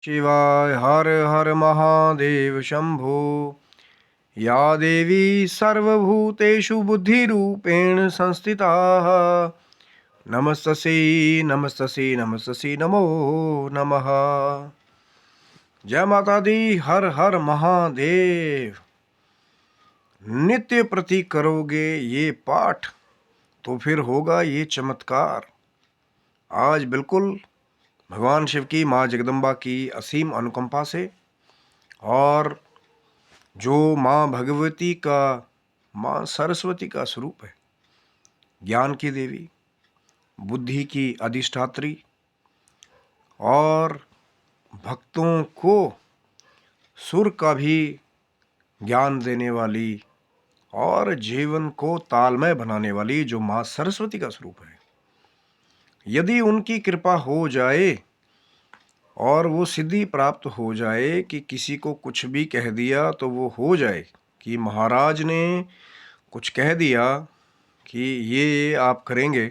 शिवाय हर हर महादेव शंभो। या देवी सर्वभूतेषु बुद्धिरूपेण संस्थिता नमस्तस्यै नमस्तस्यै नमस्तस्यै नमो नमः। जय माता दी। हर हर महादेव। नित्य प्रति करोगे ये पाठ तो फिर होगा ये चमत्कार। आज बिल्कुल भगवान शिव की माँ जगदम्बा की असीम अनुकंपा से और जो माँ भगवती का, माँ सरस्वती का स्वरूप है, ज्ञान की देवी, बुद्धि की अधिष्ठात्री और भक्तों को सुर का भी ज्ञान देने वाली और जीवन को तालमय बनाने वाली जो माँ सरस्वती का स्वरूप है, यदि उनकी कृपा हो जाए और वो सिद्धि प्राप्त हो जाए कि किसी को कुछ भी कह दिया तो वो हो जाए, कि महाराज ने कुछ कह दिया कि ये आप करेंगे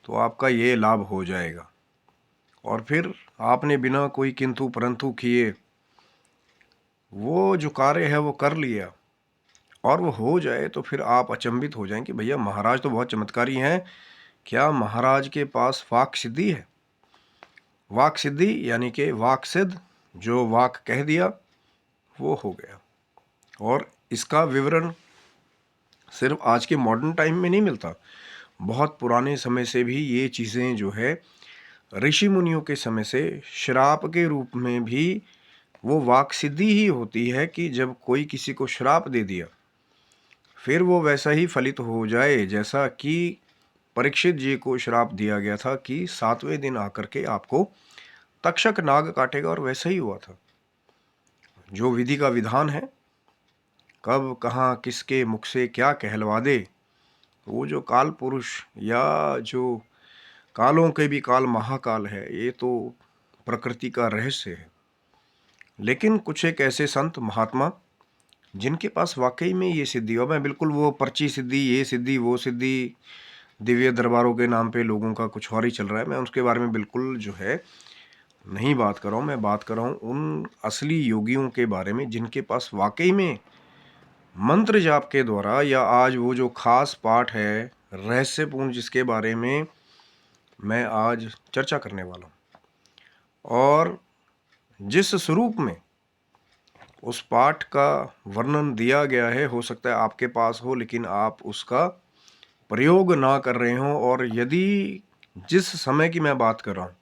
तो आपका ये लाभ हो जाएगा, और फिर आपने बिना कोई किंतु परंतु किए वो जो कार्य है वो कर लिया और वो हो जाए, तो फिर आप अचंभित हो जाएं कि भैया महाराज तो बहुत चमत्कारी हैं। क्या महाराज के पास वाक सिद्धि है? वाक सिद्धि यानी कि वाक सिद्ध, जो वाक कह दिया वो हो गया। और इसका विवरण सिर्फ आज के मॉडर्न टाइम में नहीं मिलता, बहुत पुराने समय से भी ये चीज़ें जो है, ऋषि मुनियों के समय से श्राप के रूप में भी वो वाक सिद्धि ही होती है कि जब कोई किसी को श्राप दे दिया फिर वो वैसा ही फलित हो जाए, जैसा कि परीक्षित जी को श्राप दिया गया था कि 7वें दिन आकर के आपको तक्षक नाग काटेगा, और वैसा ही हुआ था। जो विधि का विधान है, कब कहाँ किसके मुख से क्या कहलवा दे, वो जो काल पुरुष या जो कालों के भी काल महाकाल है, ये तो प्रकृति का रहस्य है। लेकिन कुछ एक ऐसे संत महात्मा जिनके पास वाकई में ये सिद्धि हो, मैं बिल्कुल वो पर्ची सिद्धि, ये सिद्धि, वो सिद्धि, दिव्य दरबारों के नाम पे लोगों का कुछ और ही चल रहा है, मैं उसके बारे में बिल्कुल जो है नहीं बात कर रहा हूँ। मैं बात कर रहा हूँ उन असली योगियों के बारे में जिनके पास वाकई में मंत्र जाप के द्वारा, या आज वो जो खास पाठ है रहस्यपूर्ण जिसके बारे में मैं आज चर्चा करने वाला हूँ, और जिस स्वरूप में उस पाठ का वर्णन दिया गया है, हो सकता है आपके पास हो लेकिन आप उसका प्रयोग ना कर रहे हों। और यदि जिस समय की मैं बात कर रहा हूँ,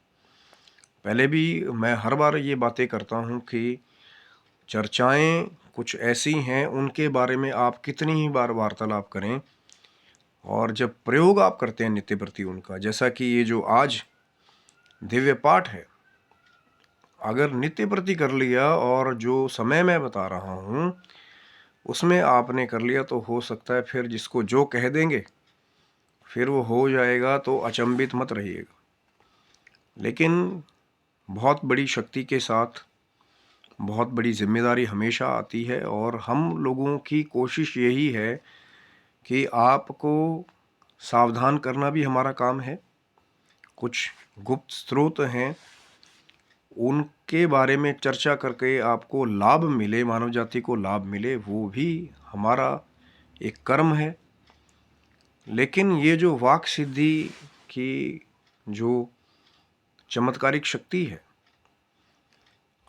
पहले भी मैं हर बार ये बातें करता हूँ कि चर्चाएं कुछ ऐसी हैं, उनके बारे में आप कितनी ही बार वार्तालाप करें, और जब प्रयोग आप करते हैं नित्य प्रति उनका, जैसा कि ये जो आज दिव्य पाठ है, अगर नित्य प्रति कर लिया और जो समय मैं बता रहा हूँ उसमें आपने कर लिया, तो हो सकता है फिर जिसको जो कह देंगे फिर वो हो जाएगा, तो अचंभित मत रहिएगा। लेकिन बहुत बड़ी शक्ति के साथ बहुत बड़ी जिम्मेदारी हमेशा आती है, और हम लोगों की कोशिश यही है कि आपको सावधान करना भी हमारा काम है। कुछ गुप्त स्रोत हैं, उनके बारे में चर्चा करके आपको लाभ मिले, मानव जाति को लाभ मिले, वो भी हमारा एक कर्म है। लेकिन ये जो वाक सिद्धि की जो चमत्कारिक शक्ति है,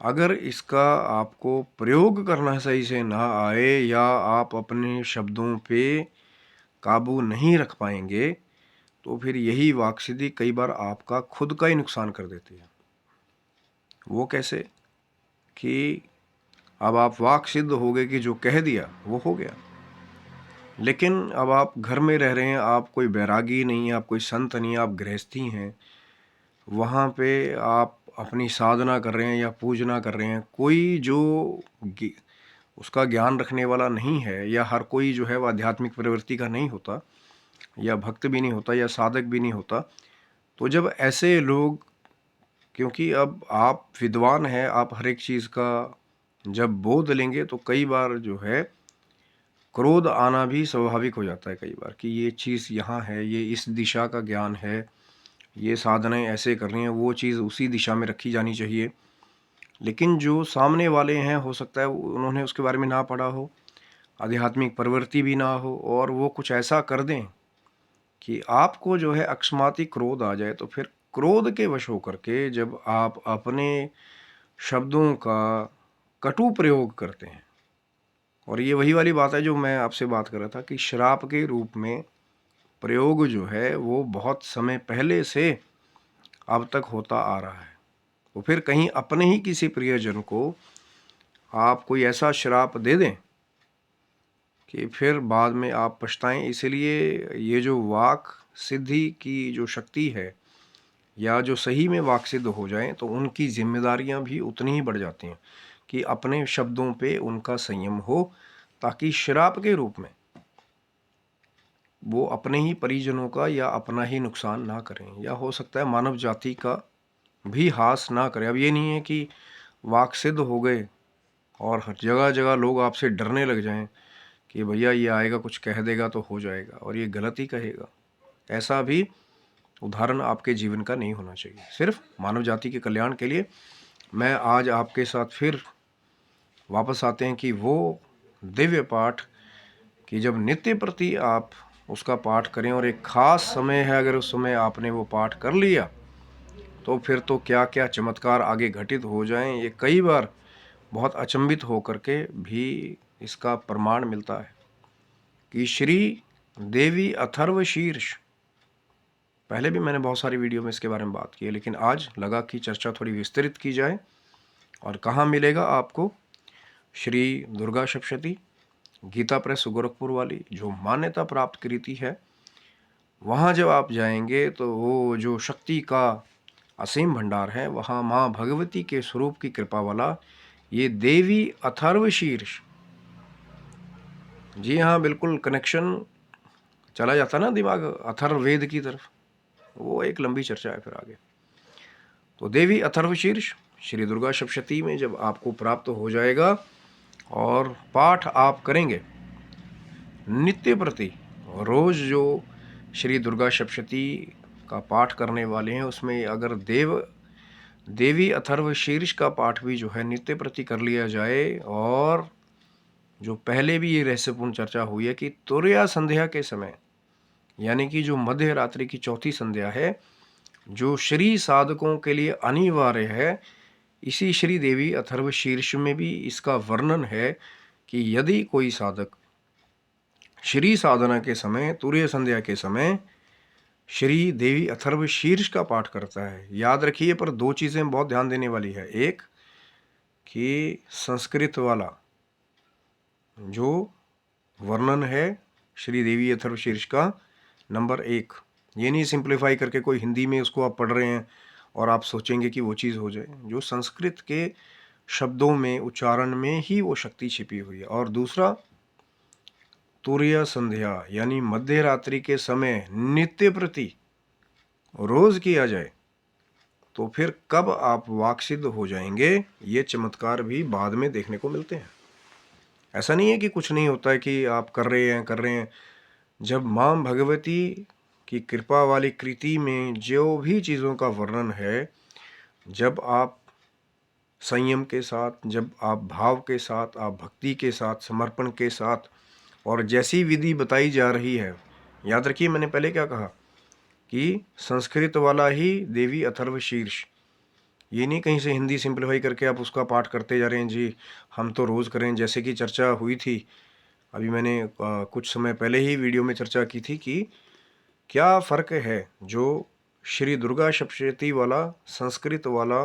अगर इसका आपको प्रयोग करना सही से ना आए, या आप अपने शब्दों पे काबू नहीं रख पाएंगे, तो फिर यही वाक सिद्धि कई बार आपका खुद का ही नुकसान कर देती है। वो कैसे? कि अब आप वाक सिद्ध हो गए कि जो कह दिया वो हो गया, लेकिन अब आप घर में रह रहे हैं, आप कोई बैरागी नहीं, आप कोई संत नहीं, आप गृहस्थी हैं, वहाँ पे आप अपनी साधना कर रहे हैं या पूजना कर रहे हैं, कोई जो उसका ज्ञान रखने वाला नहीं है, या हर कोई जो है वह आध्यात्मिक प्रवृत्ति का नहीं होता, या भक्त भी नहीं होता, या साधक भी नहीं होता। तो जब ऐसे लोग, क्योंकि अब आप विद्वान हैं, आप हर एक चीज़ का जब बोध लेंगे तो कई बार जो है क्रोध आना भी स्वाभाविक हो जाता है कई बार, कि ये चीज़ यहाँ है, ये इस दिशा का ज्ञान है, ये साधनाएं ऐसे करनी है, वो चीज़ उसी दिशा में रखी जानी चाहिए। लेकिन जो सामने वाले हैं, हो सकता है उन्होंने उसके बारे में ना पढ़ा हो, आध्यात्मिक प्रवृत्ति भी ना हो, और वो कुछ ऐसा कर दें कि आपको जो है अकस्माती क्रोध आ जाए, तो फिर क्रोध के वश होकर के जब आप अपने शब्दों का कटु प्रयोग करते हैं, और ये वही वाली बात है जो मैं आपसे बात कर रहा था कि श्राप के रूप में प्रयोग जो है वो बहुत समय पहले से अब तक होता आ रहा है। तो फिर कहीं अपने ही किसी प्रियजन को आप कोई ऐसा श्राप दे दें कि फिर बाद में आप पछताएं। इसलिए ये जो वाक सिद्धि की जो शक्ति है, या जो सही में वाक सिद्ध हो जाएं, तो उनकी जिम्मेदारियां भी उतनी ही बढ़ जाती हैं कि अपने शब्दों पे उनका संयम हो, ताकि श्राप के रूप में वो अपने ही परिजनों का या अपना ही नुकसान ना करें, या हो सकता है मानव जाति का भी हास ना करें। अब ये नहीं है कि वाक सिद्ध हो गए और हर जगह जगह लोग आपसे डरने लग जाएं कि भैया ये आएगा कुछ कह देगा तो हो जाएगा, और ये गलत ही कहेगा। ऐसा भी उदाहरण आपके जीवन का नहीं होना चाहिए। सिर्फ मानव जाति के कल्याण के लिए मैं आज आपके साथ फिर वापस आते हैं कि वो दिव्य पाठ कि जब नित्य प्रति आप उसका पाठ करें, और एक खास समय है, अगर उस समय आपने वो पाठ कर लिया तो फिर तो क्या क्या चमत्कार आगे घटित हो जाएं, ये कई बार बहुत अचंभित होकर के भी इसका प्रमाण मिलता है कि श्री देवी अथर्व शीर्ष, पहले भी मैंने बहुत सारी वीडियो में इसके बारे में बात की है, लेकिन आज लगा कि चर्चा थोड़ी विस्तृत की जाए। और कहाँ मिलेगा आपको? श्री दुर्गा सप्तशती गीता प्रेस गोरखपुर वाली जो मान्यता प्राप्त कृति है, वहाँ जब आप जाएंगे तो वो जो शक्ति का असीम भंडार है, वहाँ माँ भगवती के स्वरूप की कृपा वाला ये देवी अथर्व शीर्ष, जी हाँ बिल्कुल कनेक्शन चला जाता ना दिमाग अथर्ववेद की तरफ, वो एक लंबी चर्चा है फिर आगे। तो देवी अथर्वशीर्ष श्री दुर्गा सप्तशती में जब आपको प्राप्त हो जाएगा और पाठ आप करेंगे नित्य प्रति, रोज जो श्री दुर्गा सप्तशती का पाठ करने वाले हैं, उसमें अगर देवी अथर्वशीर्ष का पाठ भी जो है नित्य प्रति कर लिया जाए, और जो पहले भी ये रहस्यपूर्ण चर्चा हुई है कि तुरया संध्या के समय, यानी कि जो मध्य रात्रि की चौथी संध्या है, जो श्री साधकों के लिए अनिवार्य है, इसी श्री देवी अथर्व शीर्ष में भी इसका वर्णन है कि यदि कोई साधक श्री साधना के समय, तुरय संध्या के समय श्री देवी अथर्व शीर्ष का पाठ करता है, याद रखिए, पर दो चीजें बहुत ध्यान देने वाली है। एक कि संस्कृत वाला जो वर्णन है श्री देवी अथर्व शीर्ष का, नंबर एक, ये नहीं सिंप्लीफाई करके कोई हिंदी में उसको आप पढ़ रहे हैं और आप सोचेंगे कि वो चीज़ हो जाए। जो संस्कृत के शब्दों में, उच्चारण में ही वो शक्ति छिपी हुई है। और दूसरा, तुरय संध्या यानी मध्य रात्रि के समय नित्य प्रति रोज किया जाए, तो फिर कब आप वाक्सिद्ध हो जाएंगे, ये चमत्कार भी बाद में देखने को मिलते हैं। ऐसा नहीं है कि कुछ नहीं होता है कि आप कर रहे हैं। जब मां भगवती की कृपा वाली कृति में जो भी चीज़ों का वर्णन है, जब आप संयम के साथ, जब आप भाव के साथ, आप भक्ति के साथ, समर्पण के साथ, और जैसी विधि बताई जा रही है, याद रखिए मैंने पहले क्या कहा कि संस्कृत वाला ही देवी अथर्व शीर्ष, ये नहीं कहीं से हिंदी सिंप्लीफाई करके आप उसका पाठ करते जा रहे हैं जी हम तो रोज़ करें, जैसे कि चर्चा हुई थी अभी मैंने कुछ समय पहले ही वीडियो में चर्चा की थी कि क्या फ़र्क है जो श्री दुर्गा सप्तशती वाला संस्कृत वाला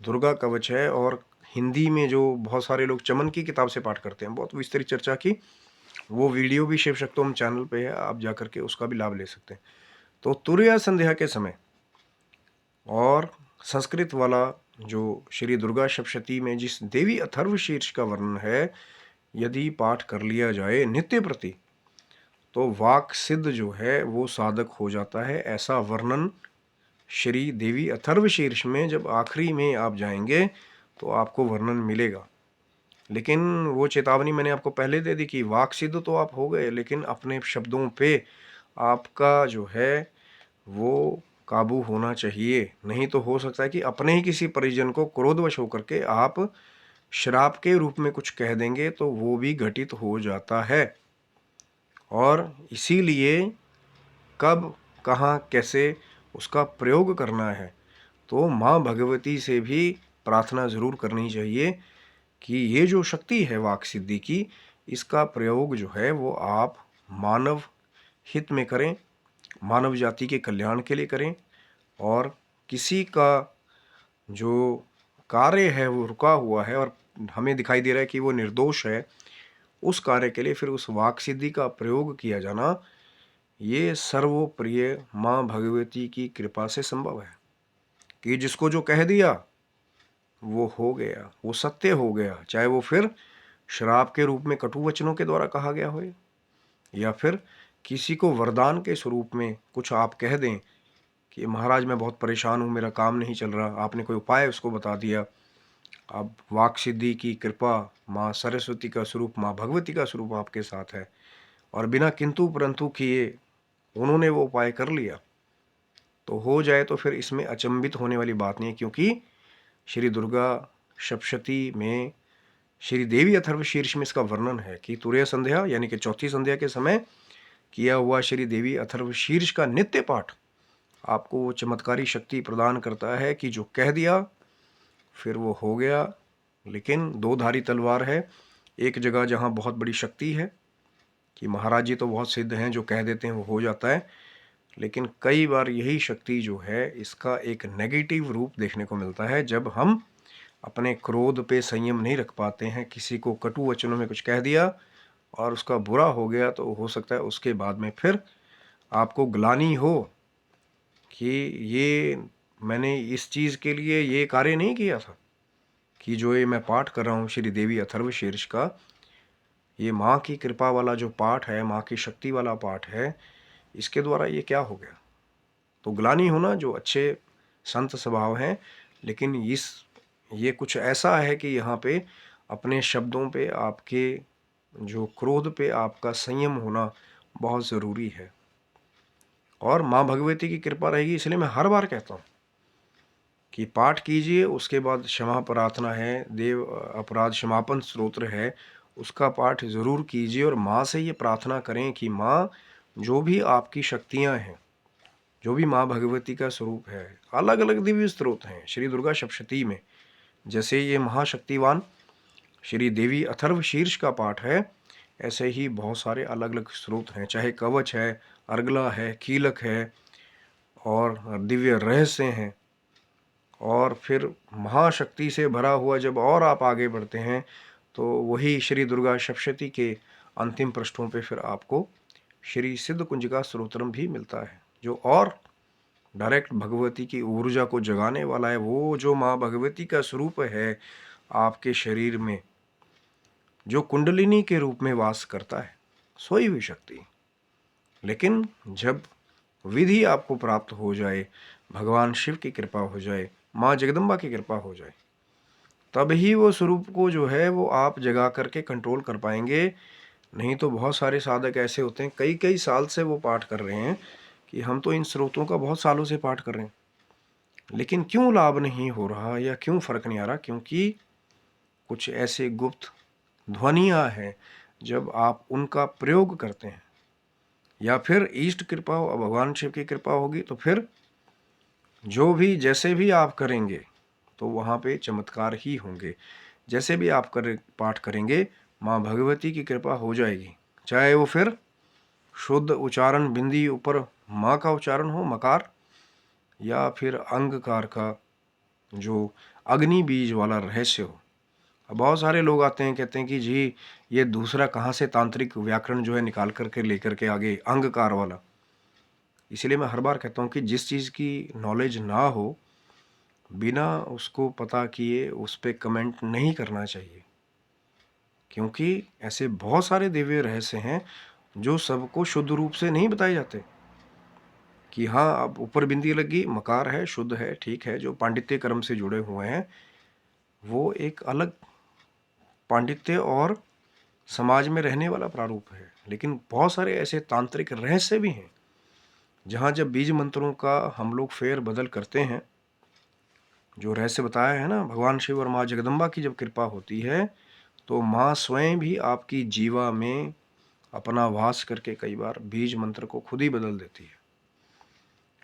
दुर्गा कवच है, और हिंदी में जो बहुत सारे लोग चमन की किताब से पाठ करते हैं। बहुत विस्तृत चर्चा की, वो वीडियो भी शिव शक्तोम चैनल पे है, आप जा करके उसका भी लाभ ले सकते हैं। तो तुरया संध्या के समय और संस्कृत वाला जो श्री दुर्गा सप्तशती में जिस देवी अथर्व शीर्ष का वर्णन है, यदि पाठ कर लिया जाए नित्य प्रति, तो वाक सिद्ध जो है वो साधक हो जाता है। ऐसा वर्णन श्री देवी अथर्व शीर्ष में जब आखिरी में आप जाएंगे तो आपको वर्णन मिलेगा। लेकिन वो चेतावनी मैंने आपको पहले दे दी कि वाक सिद्ध तो आप हो गए, लेकिन अपने शब्दों पे आपका जो है वो काबू होना चाहिए। नहीं तो हो सकता है कि अपने ही किसी परिजन को क्रोधवश होकर के आप श्राप के रूप में कुछ कह देंगे, तो वो भी घटित हो जाता है। और इसीलिए कब, कहाँ, कैसे उसका प्रयोग करना है, तो माँ भगवती से भी प्रार्थना जरूर करनी चाहिए कि ये जो शक्ति है वाक सिद्धि की, इसका प्रयोग जो है वो आप मानव हित में करें, मानव जाति के कल्याण के लिए करें। और किसी का जो कार्य है वो रुका हुआ है और हमें दिखाई दे रहा है कि वो निर्दोष है, उस कार्य के लिए फिर उस वाक सिद्धि का प्रयोग किया जाना, ये सर्वप्रिय माँ भगवती की कृपा से संभव है कि जिसको जो कह दिया वो हो गया, वो सत्य हो गया। चाहे वो फिर श्राप के रूप में कटु वचनों के द्वारा कहा गया हो, या फिर किसी को वरदान के स्वरूप में कुछ आप कह दें कि महाराज मैं बहुत परेशान हूँ, मेरा काम नहीं चल रहा, आपने कोई उपाय उसको बता दिया। अब वाक सिद्धि की कृपा, माँ सरस्वती का स्वरूप, माँ भगवती का स्वरूप आपके साथ है, और बिना किंतु परंतु किए उन्होंने वो उपाय कर लिया, तो हो जाए तो फिर इसमें अचंभित होने वाली बात नहीं है। क्योंकि श्री दुर्गा सप्तशती में श्री देवी अथर्वशीर्ष में इसका वर्णन है कि तुरय संध्या यानी कि चौथी संध्या के समय किया हुआ श्री देवी अथर्वशीर्ष का नित्य पाठ आपको वो चमत्कारी शक्ति प्रदान करता है कि जो कह दिया फिर वो हो गया। लेकिन दो धारी तलवार है, एक जगह जहाँ बहुत बड़ी शक्ति है कि महाराज जी तो बहुत सिद्ध हैं, जो कह देते हैं वो हो जाता है, लेकिन कई बार यही शक्ति जो है इसका एक नेगेटिव रूप देखने को मिलता है। जब हम अपने क्रोध पे संयम नहीं रख पाते हैं, किसी को कटु वचनों में कुछ कह दिया और उसका बुरा हो गया, तो हो सकता है उसके बाद में फिर आपको ग्लानि हो कि ये मैंने इस चीज़ के लिए ये कार्य नहीं किया था, कि जो ये मैं पाठ कर रहा हूँ श्री देवी अथर्वशीर्ष का, ये माँ की कृपा वाला जो पाठ है, माँ की शक्ति वाला पाठ है, इसके द्वारा ये क्या हो गया। तो ग्लानि होना जो अच्छे संत स्वभाव हैं, लेकिन ये कुछ ऐसा है कि यहाँ पे अपने शब्दों पे, आपके जो क्रोध पे आपका संयम होना बहुत ज़रूरी है। और माँ भगवती की कृपा रहेगी, इसलिए मैं हर बार कहता हूँ कि पाठ कीजिए, उसके बाद क्षमा प्रार्थना है, देव अपराध क्षमापन स्तोत्र है, उसका पाठ ज़रूर कीजिए। और माँ से ये प्रार्थना करें कि माँ जो भी आपकी शक्तियाँ हैं, जो भी माँ भगवती का स्वरूप है, अलग अलग दिव्य स्रोत हैं श्री दुर्गा सप्तशती में, जैसे ये महाशक्तिवान श्री देवी अथर्वशीर्ष का पाठ है, ऐसे ही बहुत सारे अलग अलग स्रोत हैं, चाहे कवच है, अर्गला है, कीलक है, और दिव्य रहस्य हैं। और फिर महाशक्ति से भरा हुआ जब और आप आगे बढ़ते हैं, तो वही श्री दुर्गा सप्तशती के अंतिम पृष्ठों पे फिर आपको श्री सिद्ध कुंजिका स्तोत्रम भी मिलता है, जो और डायरेक्ट भगवती की ऊर्जा को जगाने वाला है। वो जो माँ भगवती का स्वरूप है आपके शरीर में, जो कुंडलिनी के रूप में वास करता है, सोई हुई शक्ति। लेकिन जब विधि आपको प्राप्त हो जाए, भगवान शिव की कृपा हो जाए, माँ जगदम्बा की कृपा हो जाए, तब ही वो स्वरूप को जो है वो आप जगा करके कंट्रोल कर पाएंगे। नहीं तो बहुत सारे साधक ऐसे होते हैं, कई कई साल से वो पाठ कर रहे हैं कि हम तो इन स्रोतों का बहुत सालों से पाठ कर रहे हैं, लेकिन क्यों लाभ नहीं हो रहा या क्यों फर्क नहीं आ रहा। क्योंकि कुछ ऐसे गुप्त ध्वनियाँ हैं, जब आप उनका प्रयोग करते हैं, या फिर इष्ट कृपा हो, भगवान शिव की कृपा होगी, तो फिर जो भी जैसे भी आप करेंगे तो वहाँ पे चमत्कार ही होंगे। जैसे भी आप पाठ करेंगे, माँ भगवती की कृपा हो जाएगी। चाहे वो फिर शुद्ध उच्चारण, बिंदी ऊपर माँ का उच्चारण हो, मकार, या फिर अंगकार का जो अग्नि बीज वाला रहस्य हो। अब बहुत सारे लोग आते हैं, कहते हैं कि जी ये दूसरा कहाँ से तांत्रिक व्याकरण जो है निकाल करके लेकर के आगे अंगकार वाला। इसलिए मैं हर बार कहता हूँ कि जिस चीज़ की नॉलेज ना हो, बिना उसको पता किए उस पर कमेंट नहीं करना चाहिए। क्योंकि ऐसे बहुत सारे दिव्य रहस्य हैं जो सबको शुद्ध रूप से नहीं बताए जाते। कि हाँ अब ऊपर बिंदी लगी, मकार है, शुद्ध है, ठीक है, जो पांडित्य कर्म से जुड़े हुए हैं वो एक अलग पांडित्य और समाज में रहने वाला प्रारूप है। लेकिन बहुत सारे ऐसे तांत्रिक रहस्य भी हैं जहाँ जब बीज मंत्रों का हम लोग फेर बदल करते हैं, जो रहस्य बताया है ना, भगवान शिव और माँ जगदम्बा की जब कृपा होती है तो माँ स्वयं भी आपकी जीवा में अपना वास करके कई बार बीज मंत्र को खुद ही बदल देती है।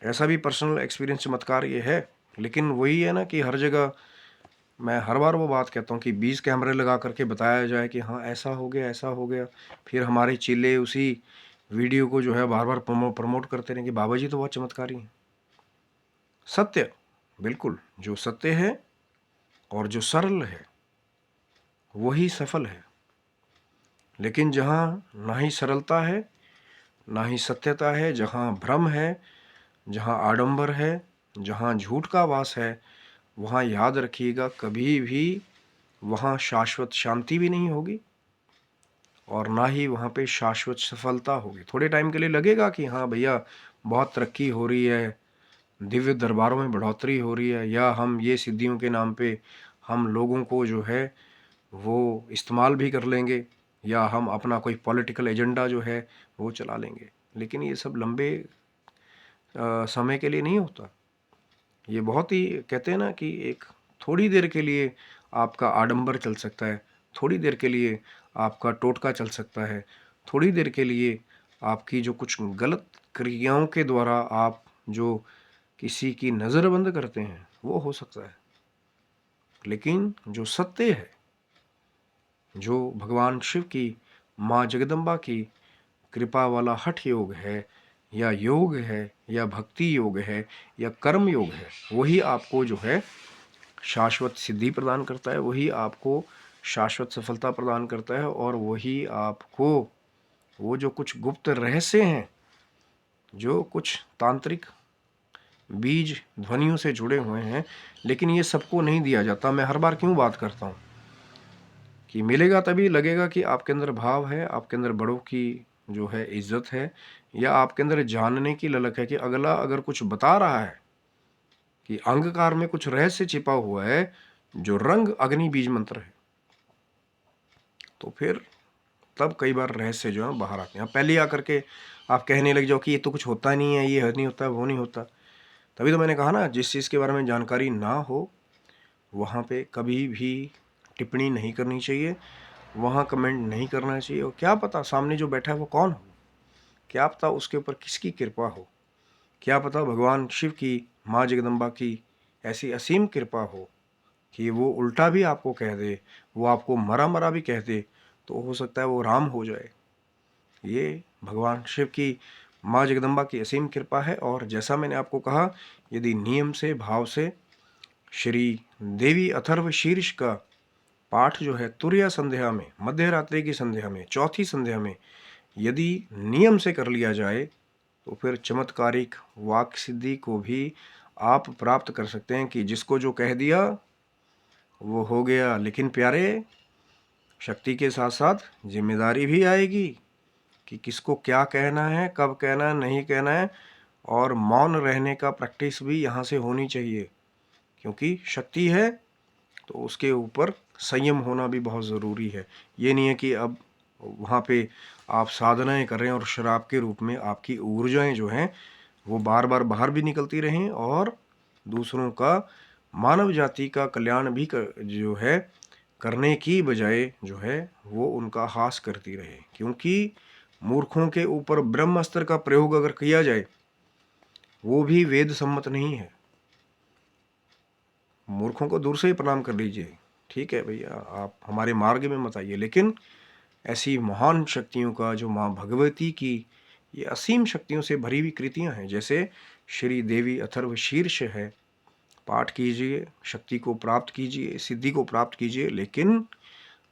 ऐसा भी पर्सनल एक्सपीरियंस चमत्कार ये है। लेकिन वही है ना कि हर जगह मैं हर बार वो बात कहता हूँ कि 20 कैमरे लगा करके बताया जाए कि हाँ ऐसा हो गया, ऐसा हो गया, फिर हमारे चेले उसी वीडियो को जो है बार बार प्रमोट करते रहें कि बाबा जी तो बहुत चमत्कारी हैं। सत्य, बिल्कुल, जो सत्य है और जो सरल है वही सफल है। लेकिन जहाँ ना ही सरलता है, ना ही सत्यता है, जहाँ भ्रम है, जहाँ आडंबर है, जहाँ झूठ का वास है, वहाँ याद रखिएगा कभी भी वहाँ शाश्वत शांति भी नहीं होगी और ना ही वहाँ पे शाश्वत सफलता होगी। थोड़े टाइम के लिए लगेगा कि हाँ भैया बहुत तरक्की हो रही है, दिव्य दरबारों में बढ़ोतरी हो रही है, या हम ये सिद्धियों के नाम पे हम लोगों को जो है वो इस्तेमाल भी कर लेंगे, या हम अपना कोई पॉलिटिकल एजेंडा जो है वो चला लेंगे। लेकिन ये सब लंबे समय के लिए नहीं होता। ये बहुत ही, कहते हैं ना कि एक थोड़ी देर के लिए आपका आडंबर चल सकता है, थोड़ी देर के लिए आपका टोटका चल सकता है, थोड़ी देर के लिए आपकी जो कुछ गलत क्रियाओं के द्वारा आप जो किसी की नज़रबंद करते हैं वो हो सकता है। लेकिन जो सत्य है, जो भगवान शिव की, माँ जगदम्बा की कृपा वाला हठ योग है, या योग है, या भक्ति योग है, या कर्म योग है, वही आपको जो है शाश्वत सिद्धि प्रदान करता है, वही आपको शाश्वत सफलता प्रदान करता है, और वही आपको वो जो कुछ गुप्त रहस्य हैं, जो कुछ तांत्रिक बीज ध्वनियों से जुड़े हुए हैं, लेकिन ये सबको नहीं दिया जाता। मैं हर बार क्यों बात करता हूँ कि मिलेगा तभी लगेगा कि आपके अंदर भाव है, आपके अंदर बड़ों की जो है इज्जत है, या आपके अंदर जानने की ललक है कि अगला अगर कुछ बता रहा है कि अंगकार में कुछ रहस्य छिपा हुआ है जो रंग अग्नि बीज मंत्र है, तो फिर तब कई बार रहस्य जो है बाहर आते हैं। पहले आकर के आप कहने लग जाओ कि ये तो कुछ होता नहीं है, ये नहीं होता, वो नहीं होता। तभी तो मैंने कहा ना, जिस चीज़ के बारे में जानकारी ना हो वहाँ पे कभी भी टिप्पणी नहीं करनी चाहिए, वहाँ कमेंट नहीं करना चाहिए। और क्या पता सामने जो बैठा है वो कौन हो, क्या पता उसके ऊपर किसकी कृपा हो, क्या पता भगवान शिव की, माँ जगदम्बा की ऐसी असीम कृपा हो कि वो उल्टा भी आपको कह दे, वो आपको मरा मरा भी कह दे, तो हो सकता है वो राम हो जाए। ये भगवान शिव की, माँ जगदम्बा की असीम कृपा है। और जैसा मैंने आपको कहा, यदि नियम से, भाव से श्री देवी अथर्व शीर्ष का पाठ जो है तुरया संध्या में, मध्य रात्रि की संध्या में, चौथी संध्या में यदि नियम से कर लिया जाए तो फिर चमत्कारिक वाक सिद्धि को भी आप प्राप्त कर सकते हैं कि जिसको जो कह दिया वो हो गया। लेकिन प्यारे, शक्ति के साथ साथ जिम्मेदारी भी आएगी कि किसको क्या कहना है, कब कहना है, नहीं कहना है। और मौन रहने का प्रैक्टिस भी यहाँ से होनी चाहिए, क्योंकि शक्ति है तो उसके ऊपर संयम होना भी बहुत ज़रूरी है। ये नहीं है कि अब वहाँ पे आप साधनाएं कर रहे हैं और शराब के रूप में आपकी ऊर्जाएं जो हैं वो बार बार बाहर भी निकलती रहें, और दूसरों का, मानव जाति का कल्याण भी जो है करने की बजाय जो है वो उनका हास करती रहे। क्योंकि मूर्खों के ऊपर ब्रह्मास्त्र का प्रयोग अगर किया जाए वो भी वेद सम्मत नहीं है। मूर्खों को दूर से ही प्रणाम कर लीजिए, ठीक है भैया, आप हमारे मार्ग में मत आइए। लेकिन ऐसी महान शक्तियों का, जो माँ भगवती की ये असीम शक्तियों से भरी हुई कृतियाँ हैं, जैसे श्री देवी अथर्व शीर्ष है, पाठ कीजिए, शक्ति को प्राप्त कीजिए, सिद्धि को प्राप्त कीजिए। लेकिन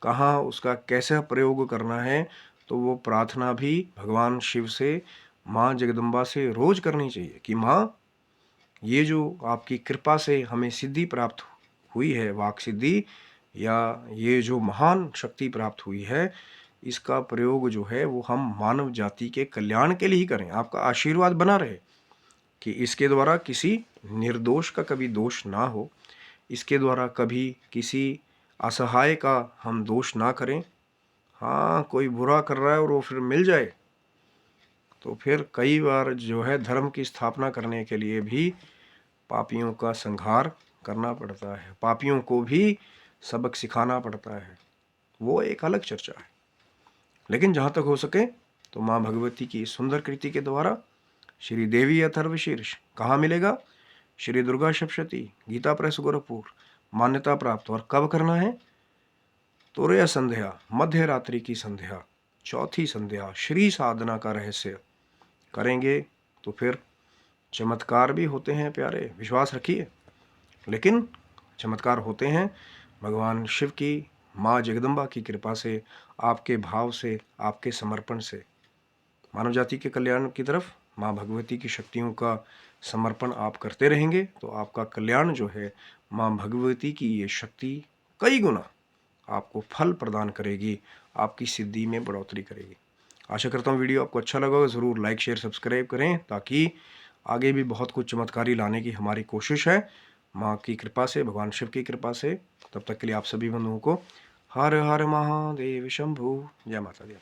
कहाँ उसका कैसा प्रयोग करना है, तो वो प्रार्थना भी भगवान शिव से, माँ जगदम्बा से रोज करनी चाहिए कि माँ, ये जो आपकी कृपा से हमें सिद्धि प्राप्त हुई है, वाक सिद्धि, या ये जो महान शक्ति प्राप्त हुई है, इसका प्रयोग जो है वो हम मानव जाति के कल्याण के लिए ही करें। आपका आशीर्वाद बना रहे कि इसके द्वारा किसी निर्दोष का कभी दोष ना हो, इसके द्वारा कभी किसी असहाय का हम दोष ना करें। हाँ, कोई बुरा कर रहा है और वो फिर मिल जाए तो फिर कई बार जो है धर्म की स्थापना करने के लिए भी पापियों का संहार करना पड़ता है, पापियों को भी सबक सिखाना पड़ता है। वो एक अलग चर्चा है। लेकिन जहाँ तक हो सके तो माँ भगवती की सुंदर कृति के द्वारा श्री देवी अथर्वशीर्ष कहाँ मिलेगा? श्री दुर्गा सप्तशती, गीता प्रेस गोरखपुर, मान्यता प्राप्त। और कब करना है? तुरय संध्या, मध्य रात्रि की संध्या, चौथी संध्या, श्री साधना का रहस्य करेंगे तो फिर चमत्कार भी होते हैं प्यारे, विश्वास रखिए। लेकिन चमत्कार होते हैं भगवान शिव की, माँ जगदम्बा की कृपा से, आपके भाव से, आपके समर्पण से। मानव जाति के कल्याण की तरफ माँ भगवती की शक्तियों का समर्पण आप करते रहेंगे तो आपका कल्याण जो है, माँ भगवती की ये शक्ति कई गुना आपको फल प्रदान करेगी, आपकी सिद्धि में बढ़ोतरी करेगी। आशा करता हूँ वीडियो आपको अच्छा लगा होगा। ज़रूर लाइक शेयर सब्सक्राइब करें ताकि आगे भी बहुत कुछ चमत्कारी लाने की हमारी कोशिश है, माँ की कृपा से, भगवान शिव की कृपा से। तब तक के लिए आप सभी बंधुओं को हर हर महादेव शंभु। जय माता दी।